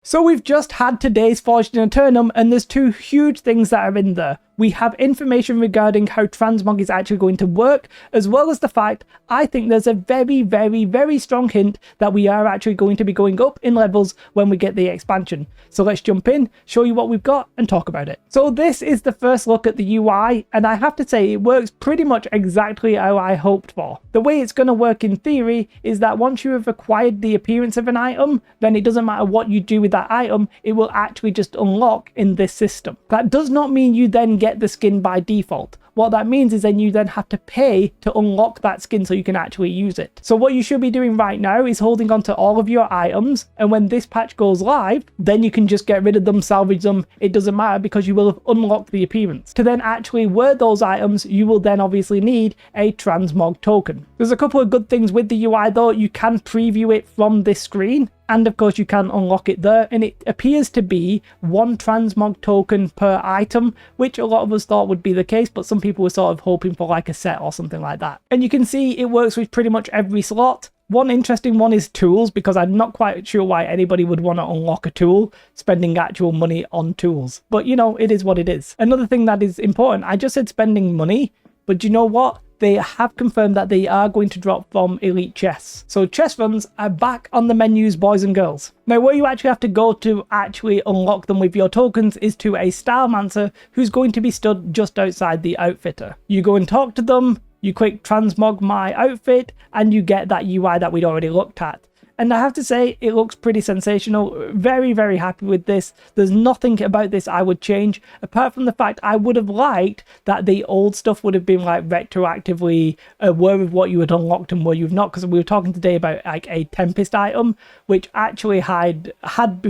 So we've just had today's Forged in Aeternum, and there's two huge things that are in there. We have information regarding how Transmog is actually going to work, as well as the fact I think there's a very strong hint that we are actually going to be going up in levels when we get the expansion. So let's jump in, show you what we've got, and talk about it. So this is the first look at the UI, and I have to say it works pretty much exactly how I hoped for. The way it's going to work in theory is that once you have acquired the appearance of an item, then it doesn't matter what you do with that item, it will actually just unlock in this system. That does not mean you then get the skin by default. What that means is then you then have to pay to unlock that skin so you can actually use it. So what you should be doing right now is holding on to all of your items, and when this patch goes live, then you can just get rid of them, salvage them, it doesn't matter because you will have unlocked the appearance. To then actually wear those items, you will then obviously need a Transmog token. There's a couple of good things with the UI though. You can preview it from this screen, and of course you can unlock it there, and it appears to be 1 Transmog token per item, which a lot of us thought would be the case, but some people were sort of hoping for like a set or something like that. And you can see it works with pretty much every slot. One interesting one is tools, because I'm not quite sure why anybody would want to unlock a tool spending actual money on tools. But you know, it is what it is. Another thing that is important, I just said spending money, but do you know what? They have confirmed that they are going to drop from Elite Chests. So chest runs are back on the menus, boys and girls. Now where you actually have to go to actually unlock them with your tokens is to a Stylemancer who's going to be stood just outside the outfitter. You go and talk to them, you click Transmog my outfit, and you get that UI that we'd already looked at. And I have to say, it looks pretty sensational. Very happy with this. There's nothing about this I would change, apart from the fact I would have liked that the old stuff would have been like retroactively aware of what you had unlocked and what you've not, because we were talking today about like a Tempest item, which actually I had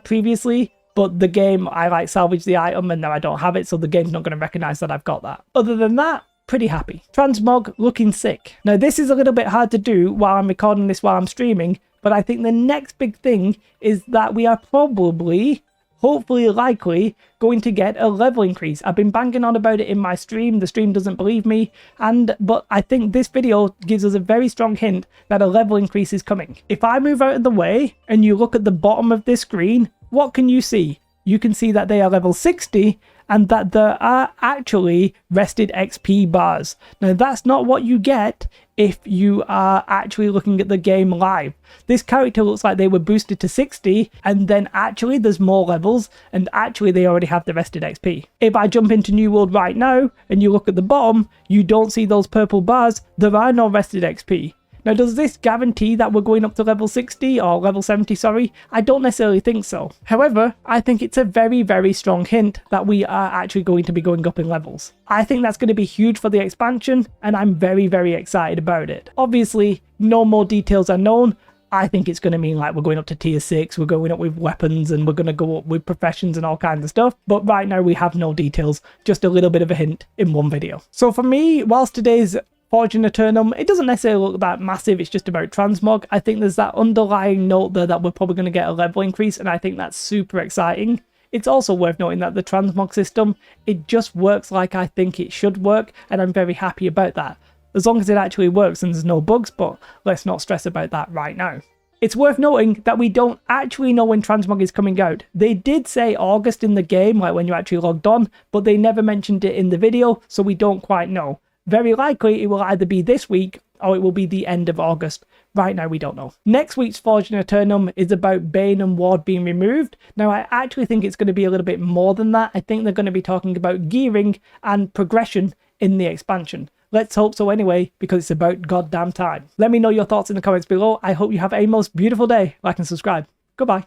previously, but the game, I like salvaged the item and now I don't have it, so the game's not going to recognize that I've got that. Other than that, pretty happy. Transmog looking sick. Now this is a little bit hard to do while I'm recording this while I'm streaming, but I think the next big thing is that we are probably, hopefully likely, going to get a level increase. I've been banging on about it in my stream, the stream doesn't believe me, but I think this video gives us a very strong hint that a level increase is coming. If I move out of the way and you look at the bottom of this screen, what can you see? You can see that they are level 60 and that there are actually rested XP bars. Now that's not what you get if you are actually looking at the game live. This character looks like they were boosted to 60 and then actually there's more levels and actually they already have the rested XP. If I jump into New World right now and you look at the bottom, you don't see those purple bars, there are no rested XP. Now, does this guarantee that we're going up to level 60 or level 70, sorry? I don't necessarily think so. However, I think it's a very strong hint that we are actually going to be going up in levels. I think that's going to be huge for the expansion, and I'm very excited about it. Obviously, no more details are known. I think it's going to mean like we're going up to tier 6, we're going up with weapons, and we're going to go up with professions and all kinds of stuff. But right now we have no details, just a little bit of a hint in one video. So for me, whilst today's Forged in Aeternum, it doesn't necessarily look that massive, it's just about Transmog. I think there's that underlying note there that we're probably going to get a level increase, and I think that's super exciting. It's also worth noting that the Transmog system, it just works like I think it should work, and I'm very happy about that. As long as it actually works and there's no bugs, but let's not stress about that right now. It's worth noting that we don't actually know when Transmog is coming out. They did say August in the game, like when you actually logged on, but they never mentioned it in the video, so we don't quite know. Very likely it will either be this week or it will be the end of August. Right now we don't know. Next week's Forged in Aeternum is about Bane and Ward being removed. Now I actually think it's going to be a little bit more than that. I think they're going to be talking about gearing and progression in the expansion. Let's hope so anyway, because it's about goddamn time. Let me know your thoughts in the comments below. I hope you have a most beautiful day. Like and subscribe. Goodbye.